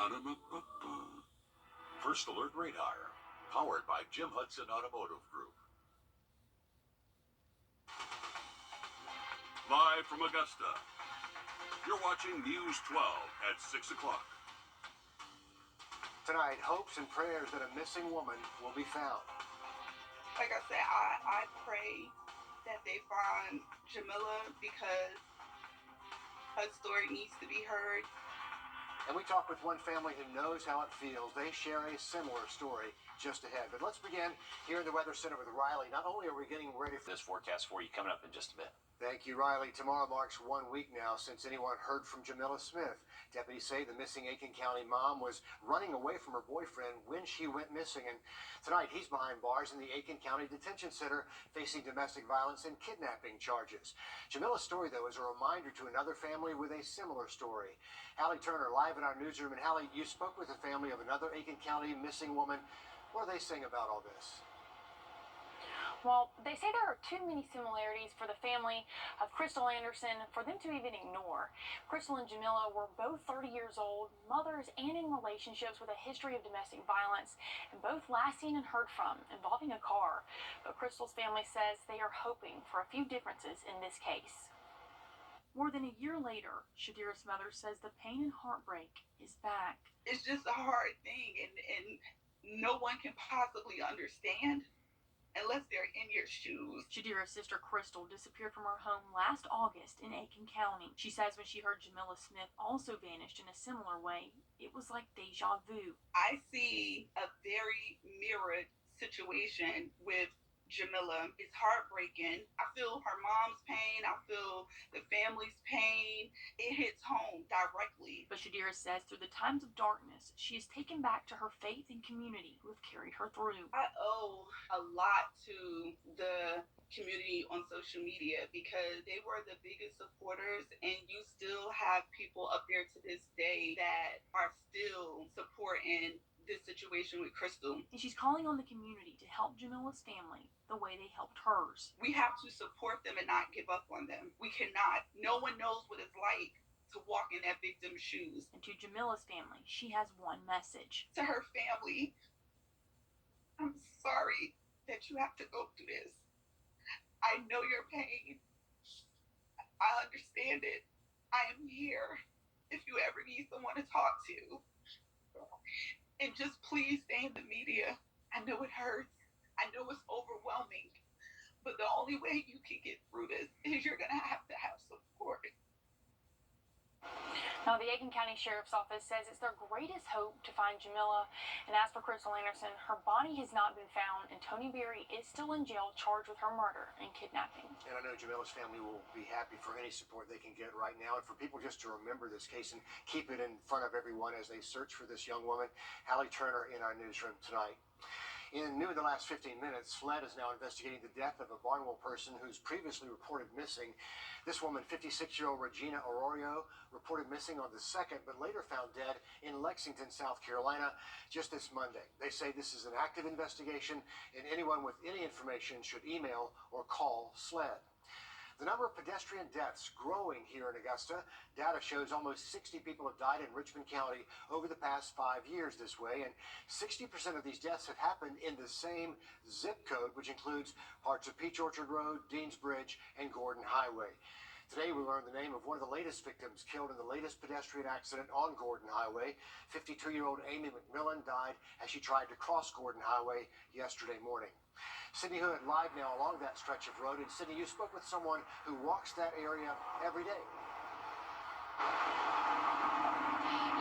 Ba-da-ba-ba-ba. First Alert Radar, powered by Jim Hudson Automotive Group. Live from Augusta, you're watching News 12 at 6 o'clock. Tonight, hopes and prayers that a missing woman will be found. Like I said, I pray that they find Jamila because her story needs to be heard. And we talk with one family who knows how it feels. They share a similar story just ahead. But let's begin here in the Weather Center with Riley. Not only are we getting ready for this forecast for you coming up in just a bit. Thank you, Riley. Tomorrow marks 1 week now since anyone heard from Jamila Smith. Deputies say the missing Aiken County mom was running away from her boyfriend when she went missing. And tonight he's behind bars in the Aiken County Detention Center facing domestic violence and kidnapping charges. Jamila's story, though, is a reminder to another family with a similar story. Hallie Turner live in our newsroom. And Hallie, you spoke with a family of another Aiken County missing woman. What are they saying about all this? Well, they say there are too many similarities for the family of Crystal Anderson for them to even ignore. Crystal and Jamila were both 30 years old, mothers, and in relationships with a history of domestic violence, and both last seen and heard from involving a car. But Crystal's family says they are hoping for a few differences in this case. More than a year later, Shadira's mother says the pain and heartbreak is back. It's just a hard thing, and no one can possibly understand unless they're in your shoes. Shadira's sister Crystal disappeared from her home last August in Aiken County. She says when she heard Jamila Smith also vanished in a similar way, it was like deja vu. I see a very mirrored situation with Jamila. It's heartbreaking. I feel her mom's pain. I feel the family's pain. It hits home directly. But Shadira says through the times of darkness, she is taken back to her faith and community who have carried her through. I owe a lot to the community on social media because they were the biggest supporters, and you still have people up there to this day that are still supporting this situation with Crystal. And she's calling on the community to help Jamila's family the way they helped hers. We have to support them and not give up on them. We cannot. No one knows what it's like to walk in that victim's shoes. And to Jamila's family, she has one message. To her family, I'm sorry that you have to go through this. I know your pain. I understand it. I am here if you ever need someone to talk to. And just please stay in the media. I know it hurts. I know it's overwhelming. But the only way you can get through this is you're going to have support. Now, the Aiken County Sheriff's Office says it's their greatest hope to find Jamila. And as for Crystal Anderson, her body has not been found, and Tony Berry is still in jail charged with her murder and kidnapping. And I know Jamila's family will be happy for any support they can get right now, and for people just to remember this case and keep it in front of everyone as they search for this young woman. Hallie Turner in our newsroom tonight. In new in the last 15 minutes, SLED is now investigating the death of a Barnwell person who's previously reported missing. This woman, 56-year-old Regina Arroyo, reported missing on the 2nd, but later found dead in Lexington, South Carolina, just this Monday. They say this is an active investigation, and anyone with any information should email or call SLED. The number of pedestrian deaths growing here in Augusta. Data shows almost 60 people have died in Richmond County over the past 5 years this way, and 60% of these deaths have happened in the same zip code, which includes parts of Peach Orchard Road, Deans Bridge, and Gordon Highway. Today, we learned the name of one of the latest victims killed in the latest pedestrian accident on Gordon Highway. 52-year-old Amy McMillan died as she tried to cross Gordon Highway yesterday morning. Sydney Hood live now along that stretch of road. And Sydney, you spoke with someone who walks that area every day.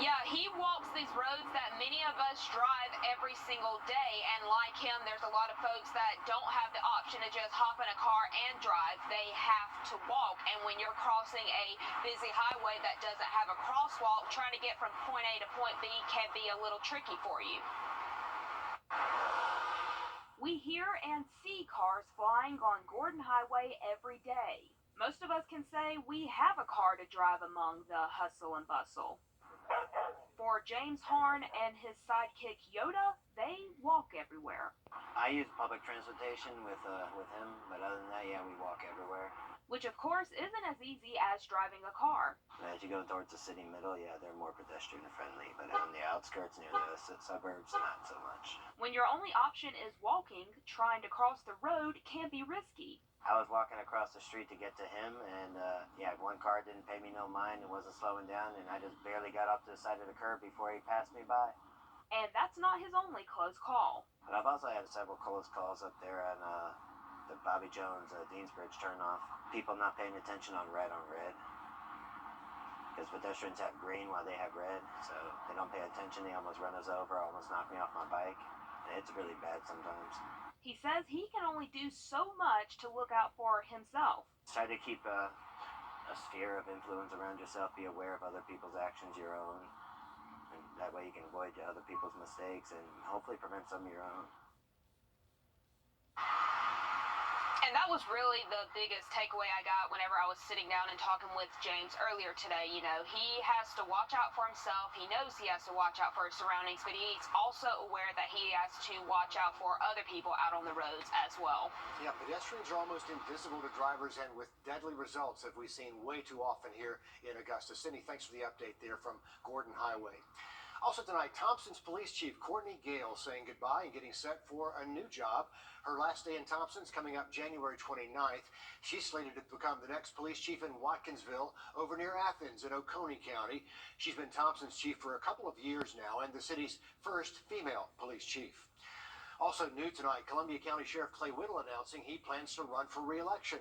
Yeah, he walks these roads that many of us drive every single day, and like him, there's a lot of folks that don't have the option to just hop in a car and drive. They have to walk, and when you're crossing a busy highway that doesn't have a crosswalk, trying to get from point A to point B can be a little tricky for you. We hear and see cars flying on Gordon Highway every day. Most of us can say we have a car to drive among the hustle and bustle. For James Harn and his sidekick Yoda, they walk everywhere. I use public transportation with him, but other than that, yeah, we walk everywhere. which of course isn't as easy as driving a car. As you go towards the city middle, yeah, they're more pedestrian friendly, but on the outskirts near the suburbs, not so much. When your only option is walking, trying to cross the road can be risky. I was walking across the street to get to him, and one car didn't pay me no mind and wasn't slowing down, and I just barely got up to the side of the curb before he passed me by. And that's not his only close call. But I've also had several close calls up there on the Bobby Jones Deansbridge turnoff. People not paying attention on red. Because pedestrians have green while they have red, so they don't pay attention. They almost run us over, almost knock me off my bike. It's really bad sometimes. He says he can only do so much to look out for himself. Try to keep a sphere of influence around yourself. Be aware of other people's actions, your own. And that way you can avoid other people's mistakes and hopefully prevent some of your own. And that was really the biggest takeaway I got whenever I was sitting down and talking with James earlier today. You know, he has to watch out for himself. He knows he has to watch out for his surroundings, but he's also aware that he has to watch out for other people out on the roads as well. Yeah, pedestrians are almost invisible to drivers, and with deadly results have we seen way too often here in Augusta. Cindy, thanks for the update there from Gordon Highway. Also tonight, Thompson's Police Chief Courtney Gale saying goodbye and getting set for a new job. Her last day in Thompson's coming up January 29th. She's slated to become the next police chief in Watkinsville over near Athens in Oconee County. She's been Thompson's chief for a couple of years now and the city's first female police chief. Also new tonight, Columbia County Sheriff Clay Whittle announcing he plans to run for re-election.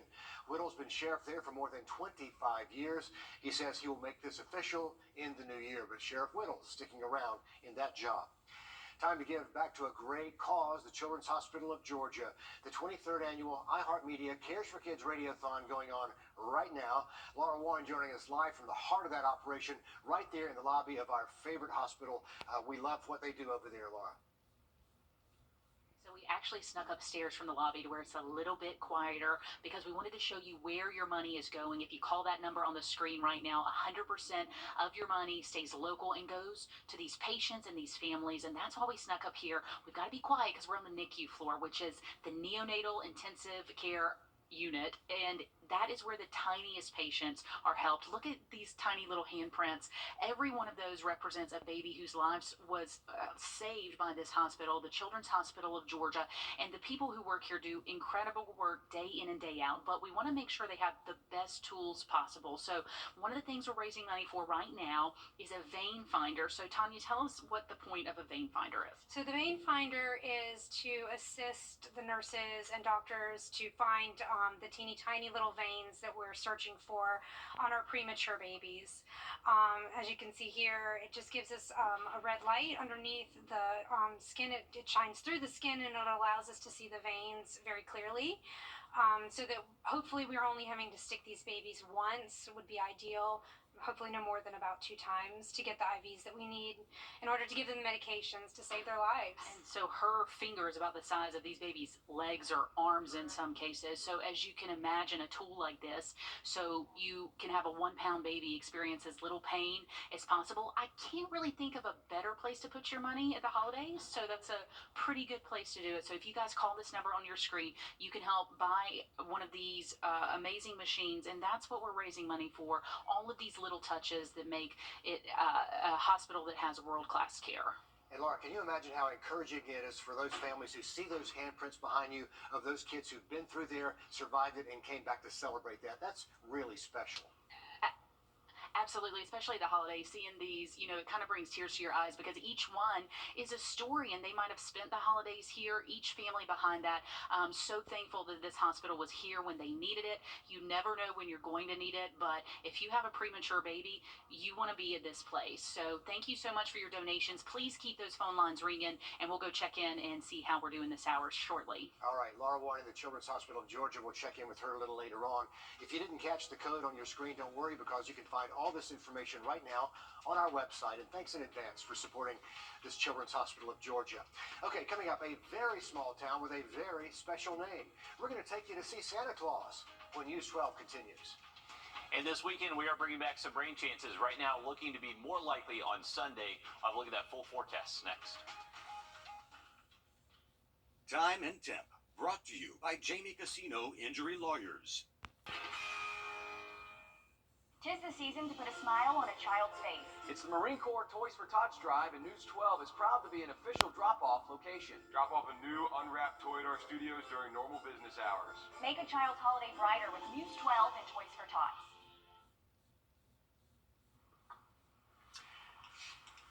Whittle's been sheriff there for more than 25 years. He says he will make this official in the new year, but Sheriff Whittle sticking around in that job. Time to give back to a great cause, the Children's Hospital of Georgia. The 23rd annual iHeartMedia Cares for Kids Radiothon going on right now. Laura Warren joining us live from the heart of that operation, right there in the lobby of our favorite hospital. We love what they do over there, Laura. So we actually snuck upstairs from the lobby to where it's a little bit quieter because we wanted to show you where your money is going. If you call that number on the screen right now, 100% of your money stays local and goes to these patients and these families. And that's why we snuck up here. We've got to be quiet because we're on the NICU floor, which is the neonatal intensive care unit, and that is where the tiniest patients are helped. Look at these tiny little handprints. Every one of those represents a baby whose lives was saved by this hospital, the Children's Hospital of Georgia, and the people who work here do incredible work day in and day out, but we want to make sure they have the best tools possible. So one of the things we're raising money for right now is a vein finder. So Tanya, tell us what the point of a vein finder is. So the vein finder is to assist the nurses and doctors to find the teeny tiny little veins that we're searching for on our premature babies. As you can see here, it just gives us a red light underneath the skin. It shines through the skin and it allows us to see the veins very clearly. So that hopefully we're only having to stick these babies once would be ideal. Hopefully no more than about 2 times to get the IVs that we need in order to give them medications to save their lives. And so her finger is about the size of these babies' legs or arms in some cases. So as you can imagine, a tool like this, so you can have a 1-pound baby experience as little pain as possible. I can't really think of a better place to put your money at the holidays, so that's a pretty good place to do it. So if you guys call this number on your screen, you can help buy one of these amazing machines, and that's what we're raising money for. All of these little touches that make it a hospital that has world-class care. And Laura, can you imagine how encouraging it is for those families who see those handprints behind you of those kids who've been through there, survived it, and came back to celebrate that? That's really special. Absolutely, especially the holidays, seeing these, you know, it kind of brings tears to your eyes because each one is a story and they might have spent the holidays here, each family behind that. So thankful that this hospital was here when they needed it. You never know when you're going to need it, but if you have a premature baby, you want to be at this place. So thank you so much for your donations. Please keep those phone lines ringing and we'll go check in and see how we're doing this hour shortly. All right, Laura Warren, the Children's Hospital of Georgia, we'll check in with her a little later on. If you didn't catch the code on your screen, don't worry because you can find all this information right now on our website, and thanks in advance for supporting this Children's Hospital of Georgia. Okay, coming up, a very small town with a very special name. We're going to take you to see Santa Claus when News 12 continues. And this weekend, we are bringing back some rain chances. Right now, looking to be more likely on Sunday. I'll look at that full forecast next. Time and temp, brought to you by Jamie Casino Injury Lawyers. 'Tis the season to put a smile on a child's face. It's the Marine Corps Toys for Tots Drive, and News 12 is proud to be an official drop-off location. Drop off a new unwrapped toy at our studios during normal business hours. Make a child's holiday brighter with News 12 and Toys for Tots.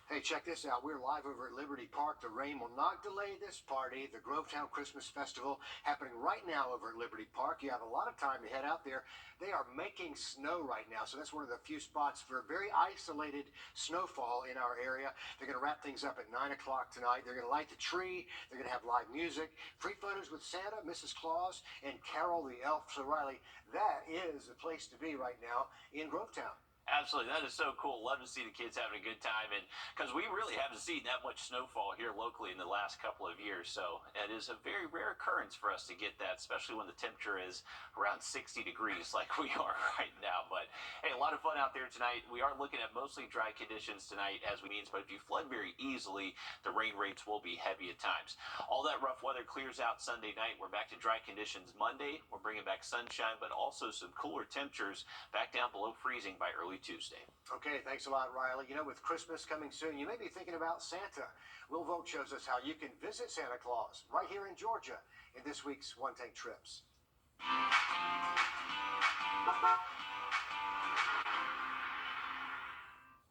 Hey, check this out. We're live over at Liberty Park. The rain will not delay this party, the Grovetown Christmas Festival, happening right now over at Liberty Park. You have a lot of time to head out there. They are making snow right now, so that's one of the few spots for very isolated snowfall in our area. They're going to wrap things up at 9 o'clock tonight. They're going to light the tree. They're going to have live music, free photos with Santa, Mrs. Claus, and Carol the Elf. So, Riley, that is the place to be right now in Grovetown. Absolutely. That is so cool. Love to see the kids having a good time. And because we really haven't seen that much snowfall here locally in the last couple of years. So it is a very rare occurrence for us to get that, especially when the temperature is around 60 degrees like we are right now. But hey, a lot of fun out there tonight. We are looking at mostly dry conditions tonight as we means, but if you flood very easily, the rain rates will be heavy at times. All that rough weather clears out Sunday night. We're back to dry conditions Monday. We're bringing back sunshine, but also some cooler temperatures back down below freezing by early Tuesday. Okay, thanks a lot, Riley. You know, with Christmas coming soon, you may be thinking about Santa. Will Vogt shows us how you can visit Santa Claus right here in Georgia in this week's One Take Trips.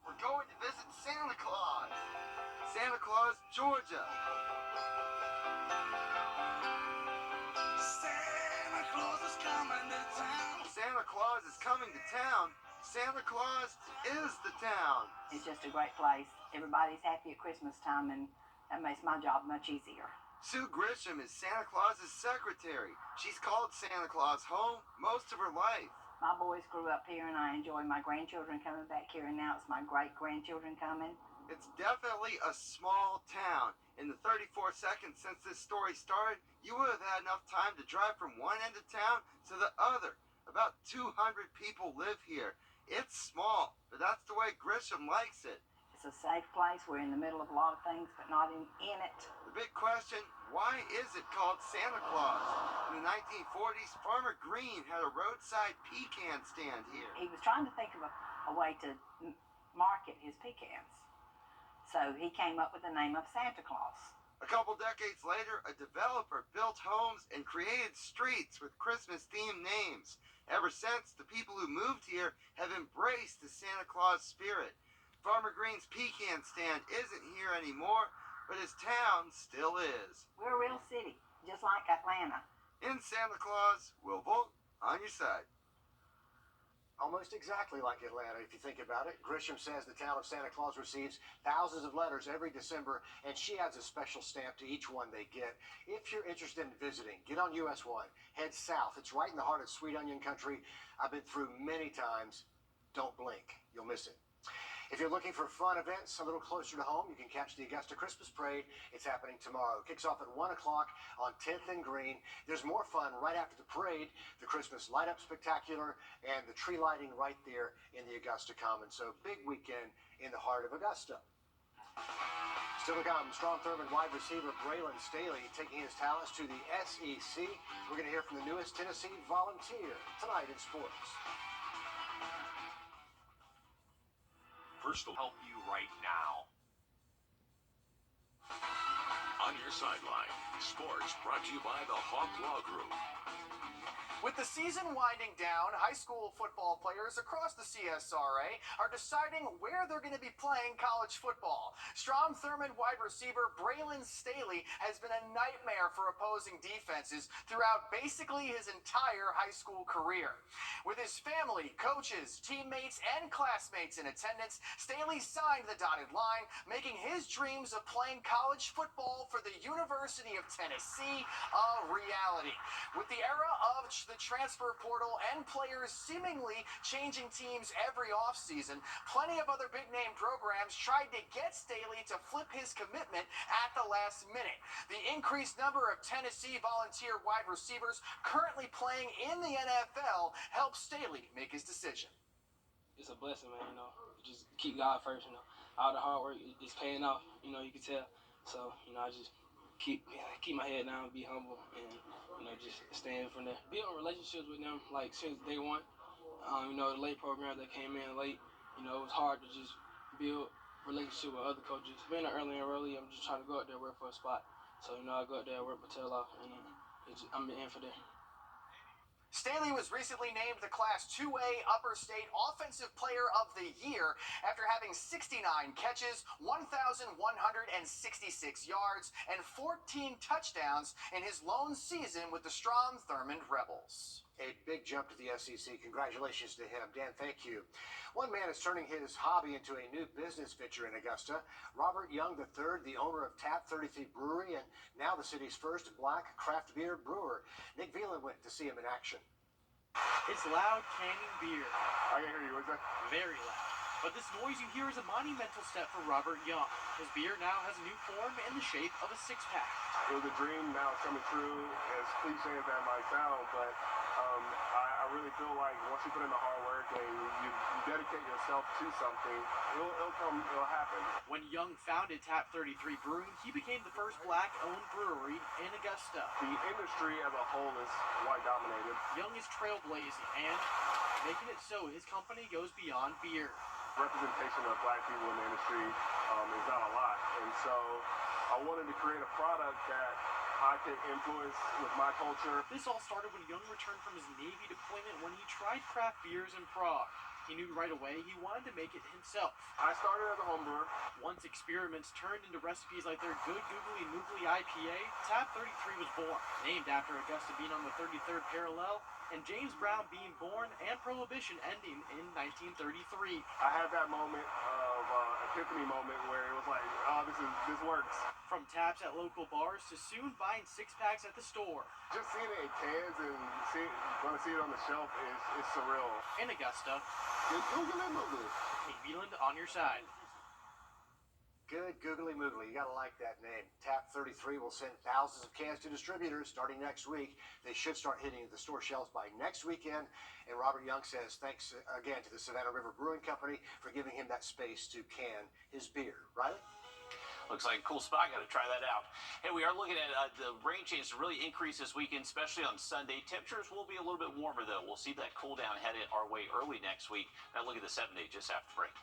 We're going to visit Santa Claus. Santa Claus, Georgia. Santa Claus is coming to town. Santa Claus is coming to town. Santa Claus is the town. It's just a great place. Everybody's happy at Christmas time, and that makes my job much easier. Sue Grisham is Santa Claus's secretary. She's called Santa Claus home most of her life. My boys grew up here, and I enjoy my grandchildren coming back here, and now it's my great-grandchildren coming. It's definitely a small town. In the 34 seconds since this story started, you would have had enough time to drive from one end of town to the other. About 200 people live here. It's small, but that's the way Grisham likes it. It's a safe place. We're in the middle of a lot of things, but not in it. The big question, why is it called Santa Claus? In the 1940s, Farmer Green had a roadside pecan stand here. He was trying to think of a way to market his pecans. So he came up with the name of Santa Claus. A couple decades later, a developer built homes and created streets with Christmas-themed names. Ever since, the people who moved here have embraced the Santa Claus spirit. Farmer Green's pecan stand isn't here anymore, but his town still is. We're a real city, just like Atlanta. In Santa Claus, Will Vogt on your side. Almost exactly like Atlanta, if you think about it. Grisham says the town of Santa Claus receives thousands of letters every December, and she adds a special stamp to each one they get. If you're interested in visiting, get on US 1. Head south. It's right in the heart of Sweet Onion Country. I've been through many times. Don't blink. You'll miss it. If you're looking for fun events a little closer to home, you can catch the Augusta Christmas Parade. It's happening tomorrow. It kicks off at 1 o'clock on 10th and Green. There's more fun right after the parade, the Christmas Light Up Spectacular, and the tree lighting right there in the Augusta Commons. So big weekend in the heart of Augusta. Still to come, Strom Thurmond wide receiver Braylon Staley taking his talents to the SEC. We're going to hear from the newest Tennessee Volunteer tonight in sports. First will help you right now. On your sideline, sports brought to you by the Hawk Law Group. With the season winding down, high school football players across the CSRA are deciding where they're going to be playing college football. Strom Thurmond wide receiver Braylon Staley has been a nightmare for opposing defenses throughout basically his entire high school career. With his family, coaches, teammates, and classmates in attendance, Staley signed the dotted line, making his dreams of playing college football for the University of Tennessee a reality. With the era of the transfer portal and players seemingly changing teams every offseason, plenty of other big-name programs tried to get Staley to flip his commitment at the last minute. The increased number of Tennessee Volunteer wide receivers currently playing in the NFL helped Staley make his decision. It's a blessing, man, you know. Just keep God first, you know. All the hard work is paying off, you know, you can tell. So, you know, I just keep my head down, be humble, and, you know, just stand from there. Building relationships with them, like, since day one. The late program that came in late, it was hard to just build relationship with other coaches. Being an early, I'm just trying to go out there and work for a spot. So, I go out there and work my tail off, and I'm in for there. Staley was recently named the Class 2A Upper State Offensive Player of the Year after having 69 catches, 1,166 yards, and 14 touchdowns in his lone season with the Strom-Thurmond Rebels. A big jump to the SEC. Congratulations to him. Dan, thank you. One man is turning his hobby into a new business venture in Augusta. Robert Young III, the owner of Tap 33 Brewery and now the city's first black craft beer brewer. Nick Veland went to see him in action. It's loud canning beer. I can hear you. What's that? Very loud. But this noise you hear is a monumental step for Robert Young. His beer now has a new form in the shape of a six-pack. It was a dream, now it's coming true. As cliche as that might sound, but I really feel like once you put in the hard work and you dedicate yourself to something, it'll happen. When Young founded Tap 33 Brewing, he became the first black-owned brewery in Augusta. The industry as a whole is white dominated. Young is trailblazing and making it so his company goes beyond beer. Representation of black people in the industry is not a lot, and so I wanted to create a product that I could influence with my culture. This all started when Young returned from his Navy deployment when he tried craft beers in Prague. He knew right away he wanted to make it himself. I started as a home brewer. Once experiments turned into recipes like their Good Googly Moogly IPA, Tap 33 was born, named after Augusta being on the 33rd parallel, and James Brown being born and Prohibition ending in 1933. I had that moment of epiphany moment where it was like, oh, this works. From taps at local bars to soon buying six-packs at the store. Just seeing it in cans and going to see it on the shelf is surreal. In Augusta, Good googly moogly. Nick Veland on your side. Good googly moogly. You got to like that name. Tap 33 will send thousands of cans to distributors starting next week. They should start hitting the store shelves by next weekend. And Robert Young says thanks again to the Savannah River Brewing Company for giving him that space to can his beer. Riley? Looks like a cool spot. Got to try that out. Hey, we are looking at the rain chance to really increase this weekend, especially on Sunday. Temperatures will be a little bit warmer, though. We'll see that cool down headed our way early next week. Now look at the 7-day just after break.